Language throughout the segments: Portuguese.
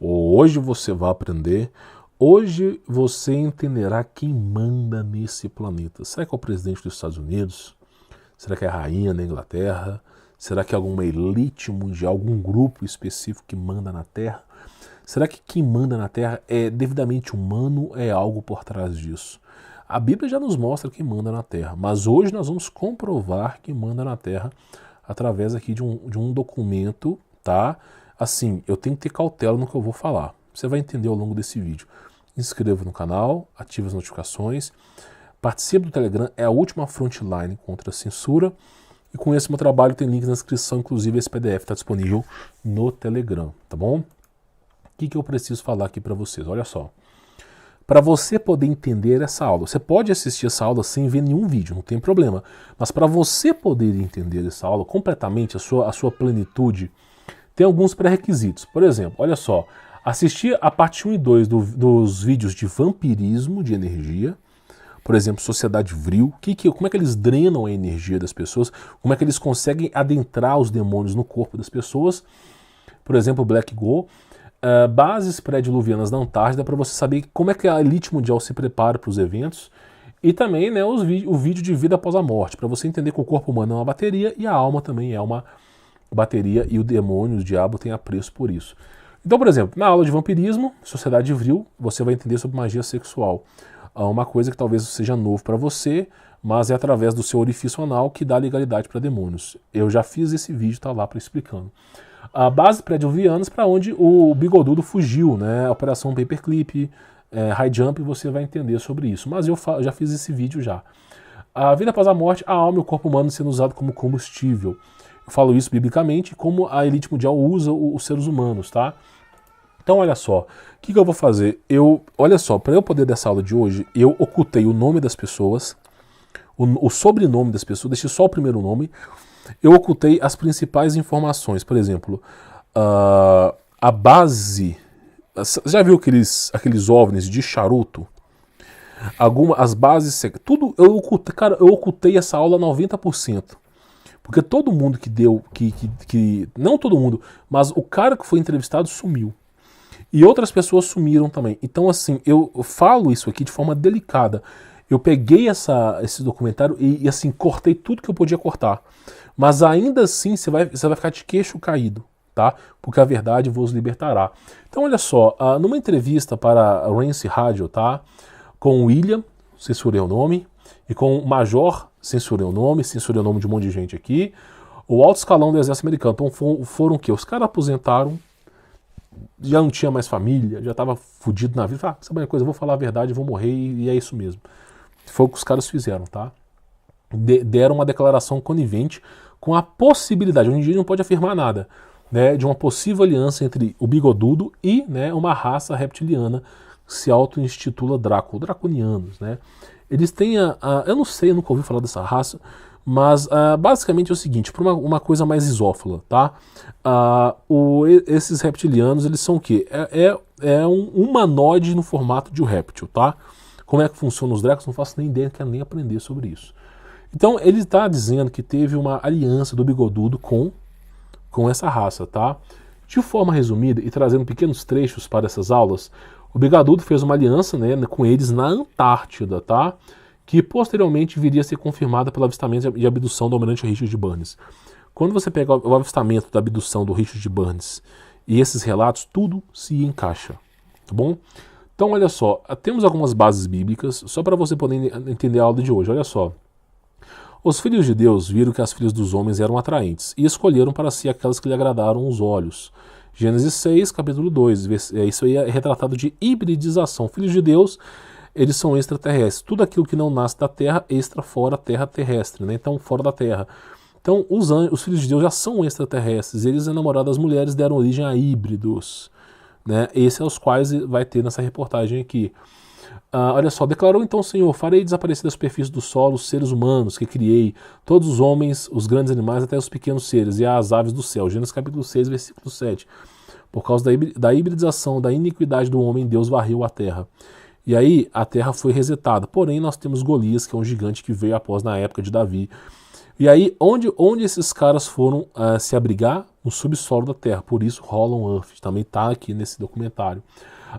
Hoje você vai aprender, hoje você entenderá quem manda nesse planeta. Será que é o presidente dos Estados Unidos? Será que é a rainha da Inglaterra? Será que é alguma elite mundial, algum grupo específico que manda na Terra? Será que quem manda na Terra é devidamente humano ou é algo por trás disso? A Bíblia já nos mostra quem manda na Terra, mas hoje nós vamos comprovar quem manda na Terra através aqui de um documento, tá? Assim, eu tenho que ter cautela no que eu vou falar. Você vai entender ao longo desse vídeo. Inscreva no canal, ative as notificações, participe do Telegram, é a última frontline contra a censura. E com esse meu trabalho tem link na descrição, inclusive esse PDF está disponível no Telegram, tá bom? O que eu preciso falar aqui para vocês? Olha só. Para você poder entender essa aula, você pode assistir essa aula sem ver nenhum vídeo, não tem problema. Mas para você poder entender essa aula completamente, a sua plenitude, tem alguns pré-requisitos. Por exemplo, olha só, assistir a parte 1 e 2 dos vídeos de vampirismo de energia, por exemplo, Sociedade Vril, como é que eles drenam a energia das pessoas, como é que eles conseguem adentrar os demônios no corpo das pessoas, por exemplo, Black Go, bases pré-diluvianas da Antártida, para você saber como é que a elite mundial se prepara para os eventos, e também, né, o vídeo de vida após a morte, para você entender que o corpo humano é uma bateria e a alma também é uma bateria e o demônio, o diabo, tem apreço por isso. Então, por exemplo, na aula de vampirismo, Sociedade Vril, você vai entender sobre magia sexual. Uma coisa que talvez seja novo para você, mas é através do seu orifício anal que dá legalidade para demônios. Eu já fiz esse vídeo, tá lá para explicando. A base pré-diluvianas, para onde o bigodudo fugiu, né? A operação Paperclip, High Jump, você vai entender sobre isso. Mas eu já fiz esse vídeo já. A vida após a morte, a alma e o corpo humano sendo usado como combustível. Eu falo isso biblicamente, como a elite mundial usa os seres humanos, tá? Então, olha só, o que eu vou fazer? Olha só, para eu poder dessa aula de hoje, eu ocultei o nome das pessoas, o sobrenome das pessoas, deixei só o primeiro nome. Eu ocultei as principais informações. Por exemplo, a base... Já viu aqueles OVNIs de charuto? As bases... Tudo eu ocultei, cara, eu ocultei essa aula 90%. Porque todo mundo que deu... não todo mundo, mas o cara que foi entrevistado sumiu. E outras pessoas sumiram também. Então, assim, eu falo isso aqui de forma delicada. Eu peguei esse documentário e, assim, cortei tudo que eu podia cortar. Mas ainda assim, você vai ficar de queixo caído, tá? Porque a verdade vos libertará. Então, olha só, numa entrevista para a Rance Radio, tá? Com o William, censurei o nome, e com o Major, censurei o nome de um monte de gente aqui, o alto escalão do exército americano. Então, foram o quê? Os caras aposentaram, já não tinha mais família, já estava fudido na vida. Sabe uma coisa, eu vou falar a verdade, vou morrer e é isso mesmo. Foi o que os caras fizeram, tá? Deram uma declaração conivente com a possibilidade, hoje em dia não pode afirmar nada, né, de uma possível aliança entre o bigodudo e, né, uma raça reptiliana que se auto-intitula draconianos, né? Eles têm eu não sei, eu nunca ouvi falar dessa raça, mas basicamente é o seguinte, para uma coisa mais isófila, tá? Esses reptilianos, eles são o quê? É um humanoide no formato de um réptil, tá? Como é que funciona os dracos, não faço nem ideia, não quero nem aprender sobre isso. Então, ele está dizendo que teve uma aliança do bigodudo com essa raça, tá? De forma resumida e trazendo pequenos trechos para essas aulas, o bigodudo fez uma aliança, né, com eles na Antártida, tá? Que posteriormente viria a ser confirmada pelo avistamento e abdução do almirante Richard Burns. Quando você pega o avistamento da abdução do Richard Burns e esses relatos, tudo se encaixa, tá bom? Então, olha só, temos algumas bases bíblicas, só para você poder entender a aula de hoje. Olha só. Os filhos de Deus viram que as filhas dos homens eram atraentes e escolheram para si aquelas que lhe agradaram os olhos. Gênesis 6, capítulo 2. Isso aí é retratado de hibridização. Filhos de Deus, eles são extraterrestres. Tudo aquilo que não nasce da terra, fora terra terrestre, né? Então, fora da terra. Então, os filhos de Deus já são extraterrestres. Eles, enamorados das mulheres, deram origem a híbridos, né? Esses é os quais vai ter nessa reportagem aqui. Olha só, declarou então o Senhor: farei desaparecer da superfície do solo os seres humanos que criei, todos os homens, os grandes animais, até os pequenos seres, e as aves do céu. Gênesis capítulo 6, versículo 7. Por causa da hibridização, da iniquidade do homem, Deus varreu a terra. E aí a terra foi resetada. Porém, nós temos Golias, que é um gigante que veio após na época de Davi. E aí, onde esses caras foram se abrigar? No subsolo da Terra. Por isso, Hollow Earth também está aqui nesse documentário.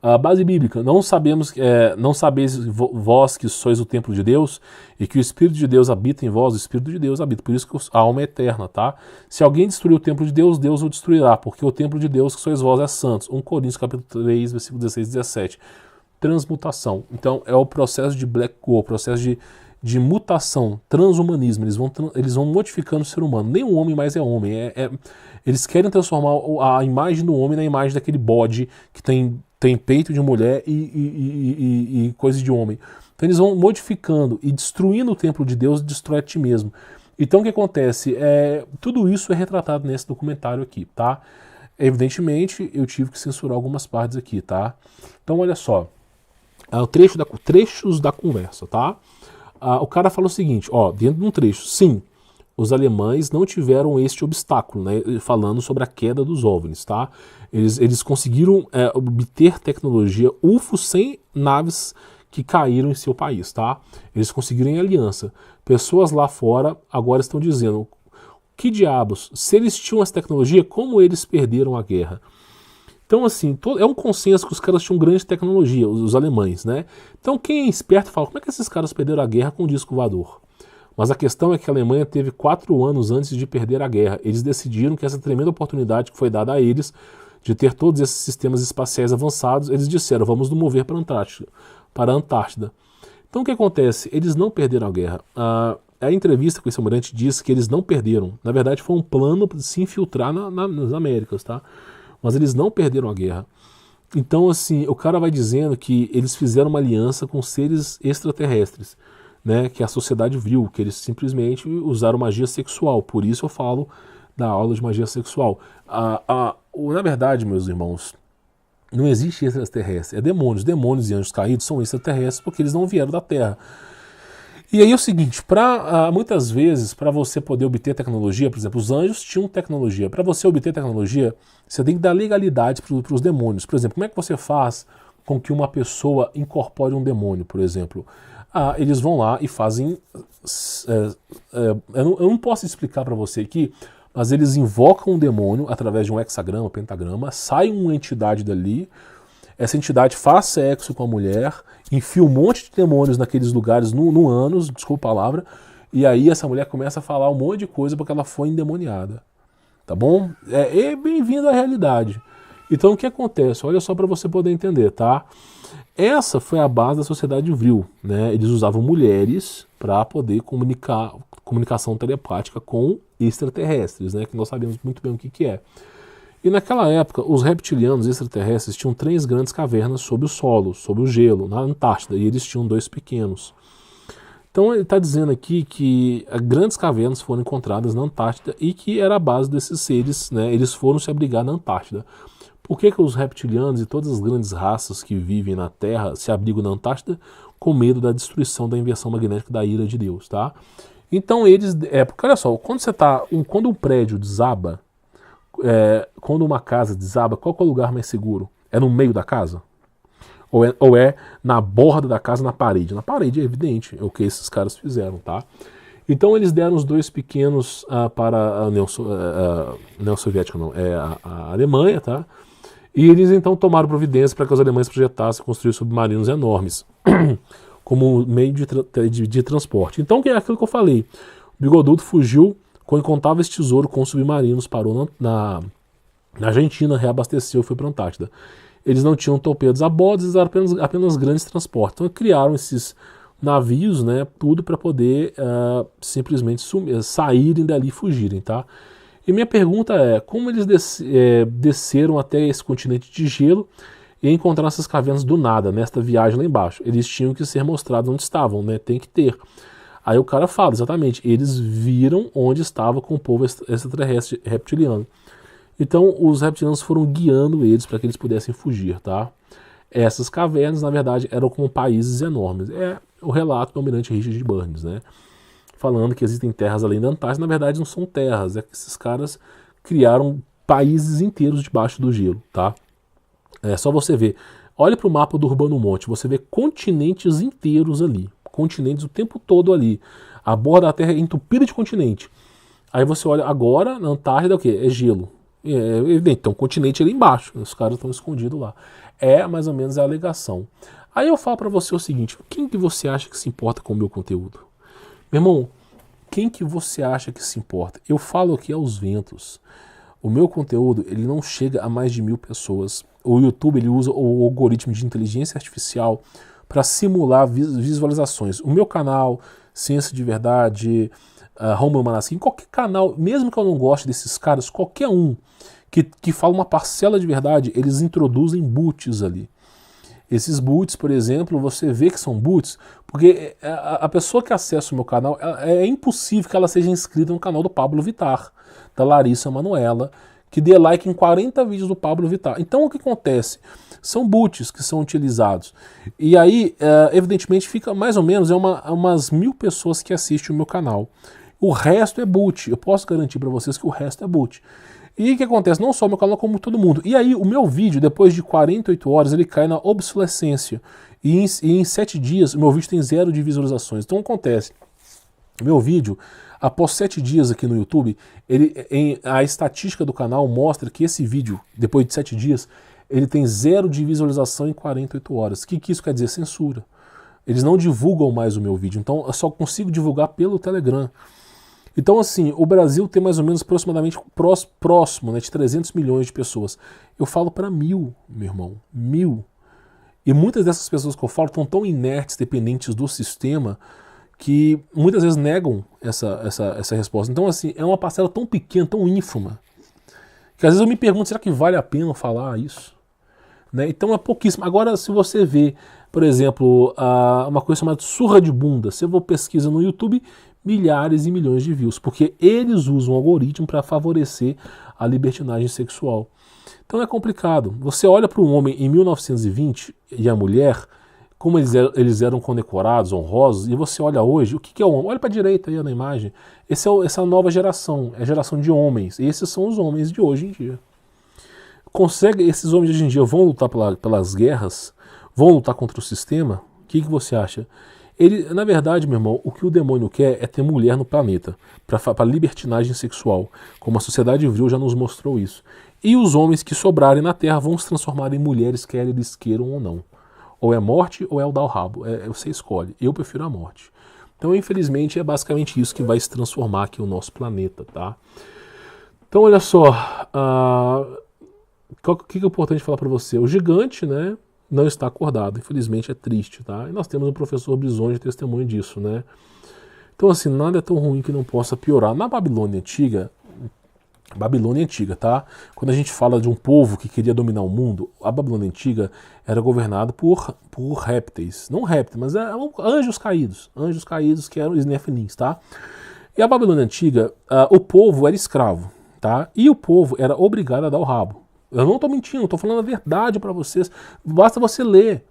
A base bíblica: não sabeis vós que sois o templo de Deus e que o Espírito de Deus habita em vós, o Espírito de Deus habita. Por isso que a alma é eterna, tá? Se alguém destruir o templo de Deus, Deus o destruirá, porque o templo de Deus que sois vós é santo. 1 Coríntios capítulo 3, versículo 16 e 17. Transmutação. Então, é o processo de Black Hole, o processo de mutação, transhumanismo. Eles vão modificando o ser humano. Nem o homem mais é homem. Eles querem transformar a imagem do homem na imagem daquele bode que tem peito de mulher e coisa de homem. Então eles vão modificando e destruindo o templo de Deus, destrói a ti mesmo. Então o que acontece? Tudo isso é retratado nesse documentário aqui, tá? Evidentemente, eu tive que censurar algumas partes aqui, tá? Então olha só, trechos da conversa, tá? O cara fala o seguinte, ó, dentro de um trecho: sim, os alemães não tiveram este obstáculo, né, falando sobre a queda dos OVNIs, tá? Eles conseguiram obter tecnologia UFO sem naves que caíram em seu país, tá? Eles conseguiram em aliança. Pessoas lá fora agora estão dizendo: que diabos, se eles tinham essa tecnologia, como eles perderam a guerra? Então, assim, é um consenso que os caras tinham grande tecnologia, os alemães, né? Então, quem é esperto fala: como é que esses caras perderam a guerra com o disco voador? Mas a questão é que a Alemanha teve 4 anos antes de perder a guerra. Eles decidiram que essa tremenda oportunidade que foi dada a eles de ter todos esses sistemas espaciais avançados, eles disseram: vamos nos mover para a Antártida. Então, o que acontece? Eles não perderam a guerra. A entrevista com esse almirante diz que eles não perderam. Na verdade, foi um plano para se infiltrar nas Américas, tá? Mas eles não perderam a guerra. Então, assim, o cara vai dizendo que eles fizeram uma aliança com seres extraterrestres, né, que a sociedade viu, que eles simplesmente usaram magia sexual. Por isso eu falo da aula de magia sexual. Na verdade, meus irmãos, não existe extraterrestre, é demônios. Demônios e anjos caídos são extraterrestres porque eles não vieram da Terra. E aí é o seguinte, muitas vezes, para você poder obter tecnologia, por exemplo, os anjos tinham tecnologia. Para você obter tecnologia, você tem que dar legalidade para os demônios. Por exemplo, como é que você faz com que uma pessoa incorpore um demônio, por exemplo? Eles vão lá e fazem... eu não posso explicar para você aqui, mas eles invocam um demônio através de um hexagrama, pentagrama, sai uma entidade dali, essa entidade faz sexo com a mulher, enfia um monte de demônios naqueles lugares no ânus, desculpa a palavra, e aí essa mulher começa a falar um monte de coisa porque ela foi endemoniada. Tá bom? Bem-vindo à realidade. Então o que acontece? Olha só para você poder entender, tá? Essa foi a base da sociedade vril, né? Eles usavam mulheres para poder comunicação telepática com extraterrestres, né? Que nós sabemos muito bem o que é. E naquela época, os reptilianos extraterrestres tinham 3 grandes cavernas sob o solo, sob o gelo, na Antártida, e eles tinham 2 pequenos. Então ele está dizendo aqui que grandes cavernas foram encontradas na Antártida e que era a base desses seres, né? Eles foram se abrigar na Antártida. Por que os reptilianos e todas as grandes raças que vivem na Terra se abrigam na Antártida? Com medo da destruição da inversão magnética da ira de Deus, tá? Então eles... porque olha só, quando um prédio desaba, quando uma casa desaba, qual é o lugar mais seguro? É no meio da casa? Ou é na borda da casa, na parede? Na parede é evidente, é o que esses caras fizeram, tá? Então eles deram os 2 pequenos para a União Soviética, não, a Alemanha, tá? E eles então tomaram providência para que os alemães projetassem e construíssem submarinos enormes como meio de transporte. Então, que é aquilo que eu falei, o Bigodudo fugiu com incontáveis tesouros com submarinos, parou na Argentina, reabasteceu e foi para a Antártida. Eles não tinham torpedos a bordo, eles eram apenas grandes transportes. Então criaram esses navios, né, tudo para poder simplesmente saírem dali e fugirem, tá? E minha pergunta é, como eles desceram até esse continente de gelo e encontraram essas cavernas do nada, nesta viagem lá embaixo? Eles tinham que ser mostrados onde estavam, né? Tem que ter. Aí o cara fala, exatamente, eles viram onde estava com o povo extraterrestre reptiliano. Então os reptilianos foram guiando eles para que eles pudessem fugir, tá? Essas cavernas, na verdade, eram como países enormes. É o relato do almirante Richard Burns, né? Falando que existem terras além da Antártida. Na verdade, não são terras, é que esses caras criaram países inteiros debaixo do gelo, tá? É só você ver. Olha para o mapa do Urbano Monte, você vê continentes inteiros ali. continentes o tempo todo ali. A borda da Terra é entupida de continente. Aí você olha agora, na Antártida, o quê? É gelo. É evidente, tem um continente ali embaixo, os caras estão escondidos lá. É mais ou menos a alegação. Aí eu falo pra você o seguinte, quem que você acha que se importa com o meu conteúdo? Meu irmão, quem que você acha que se importa? Eu falo aqui aos ventos. O meu conteúdo, ele não chega a mais de 1000 pessoas. O YouTube, ele usa o algoritmo de inteligência artificial para simular visualizações. O meu canal, Ciência de Verdade, Romulo Manasquim, qualquer canal, mesmo que eu não goste desses caras, qualquer um que fala uma parcela de verdade, eles introduzem boots ali. Esses boots, por exemplo, você vê que são boots, porque a pessoa que acessa o meu canal, é impossível que ela seja inscrita no canal do Pablo Vittar, da Larissa Manoela, que dê like em 40 vídeos do Pablo Vittar. Então o que acontece? São boots que são utilizados. E aí, evidentemente, fica mais ou menos umas 1000 pessoas que assistem o meu canal. O resto é boot. Eu posso garantir para vocês que o resto é boot. E o que acontece? Não só o meu canal, como todo mundo. E aí, o meu vídeo, depois de 48 horas, ele cai na obsolescência. E em 7 dias, o meu vídeo tem 0 de visualizações. Então, acontece. O meu vídeo, após 7 dias aqui no YouTube, a estatística do canal mostra que esse vídeo, depois de 7 dias, ele tem 0 de visualização em 48 horas. O que isso quer dizer? Censura. Eles não divulgam mais o meu vídeo. Então, eu só consigo divulgar pelo Telegram. Então, assim, o Brasil tem mais ou menos aproximadamente próximo, né, de 300 milhões de pessoas. Eu falo para 1000, meu irmão, 1000. E muitas dessas pessoas que eu falo estão tão inertes, dependentes do sistema, que muitas vezes negam essa resposta. Então, assim, é uma parcela tão pequena, tão ínfima, que às vezes eu me pergunto, será que vale a pena falar isso? Né? Então é pouquíssimo. Agora, se você vê, por exemplo, uma coisa chamada surra de bunda, se eu pesquisa no YouTube, milhares e milhões de views, porque eles usam o algoritmo para favorecer a libertinagem sexual. Então é complicado. Você olha para um homem em 1920 e a mulher, como eles eram condecorados, honrosos, e você olha hoje, o que é o homem? Olha para a direita aí na imagem. Essa nova geração, é a geração de homens. Esses são os homens de hoje em dia. Esses homens de hoje em dia vão lutar pelas guerras, vão lutar contra o sistema? O que você acha? Na verdade, meu irmão, o que o demônio quer é ter mulher no planeta, para libertinagem sexual, como a sociedade vril já nos mostrou isso. E os homens que sobrarem na Terra vão se transformar em mulheres, quer eles queiram ou não. Ou é morte ou é o dar o rabo, você escolhe. Eu prefiro a morte. Então, infelizmente, é basicamente isso que vai se transformar aqui o nosso planeta, tá? Então, olha só, o que é importante falar para você? O gigante, né, não está acordado, infelizmente é triste, tá? E nós temos o professor Brizon de testemunho disso, né? Então, assim, nada é tão ruim que não possa piorar. Na Babilônia Antiga, tá? Quando a gente fala de um povo que queria dominar o mundo, a Babilônia Antiga era governada por répteis. Não répteis, mas eram anjos caídos que eram os Nefilins, tá? E a Babilônia Antiga, o povo era escravo, tá? E o povo era obrigado a dar o rabo. Eu não estou mentindo, estou falando a verdade para vocês. Basta você ler.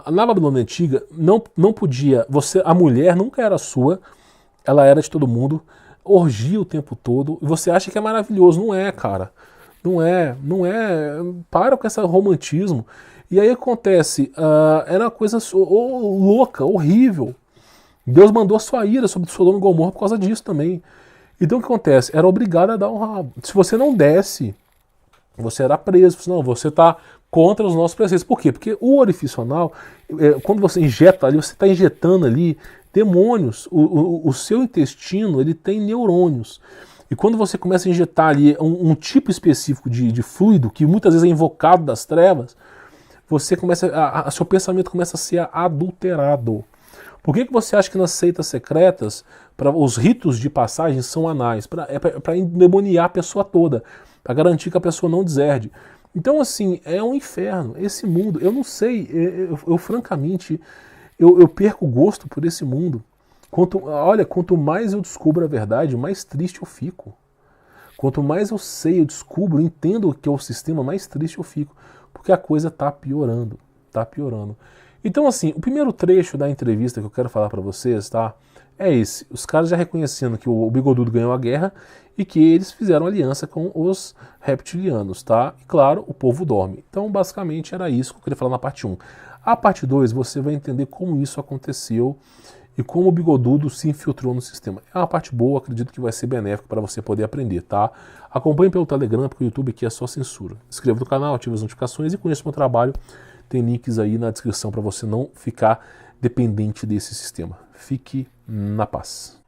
Na Babilônia Antiga, não podia. A mulher nunca era sua, ela era de todo mundo, orgia o tempo todo. E você acha que é maravilhoso. Não é, cara. Não é. Para com esse romantismo. E aí acontece, era uma coisa louca, horrível. Deus mandou a sua ira sobre Sodoma e Gomorra por causa disso também. Então o que acontece? Era obrigado a dar um rabo. Se você não desse, você era preso, não, você está contra os nossos preceitos. Por quê? Porque o orifício anal, quando você injeta ali, você está injetando ali demônios. O seu intestino, ele tem neurônios. E quando você começa a injetar ali um tipo específico de fluido, que muitas vezes é invocado das trevas, você seu pensamento começa a ser adulterado. Por que você acha que nas seitas secretas, os ritos de passagem são anais? Para endemoniar a pessoa toda, para garantir que a pessoa não deserde. Então, assim, é um inferno. Esse mundo, eu não sei, eu francamente, eu perco o gosto por esse mundo. Quanto mais eu descubro a verdade, mais triste eu fico. Quanto mais eu sei, eu descubro, entendo o que é o sistema, mais triste eu fico. Porque a coisa está piorando. Está piorando. Então, assim, o primeiro trecho da entrevista que eu quero falar para vocês, tá? é esse. Os caras já reconhecendo que o Bigodudo ganhou a guerra e que eles fizeram aliança com os reptilianos, tá? E claro, o povo dorme. Então, basicamente, era isso que eu queria falar na parte 1. A parte 2, você vai entender como isso aconteceu e como o Bigodudo se infiltrou no sistema. É uma parte boa, acredito que vai ser benéfico para você poder aprender, tá? Acompanhe pelo Telegram, porque o YouTube aqui é só censura. Inscreva no canal, ative as notificações e conheça o meu trabalho. Tem links aí na descrição para você não ficar dependente desse sistema. Fique na paz.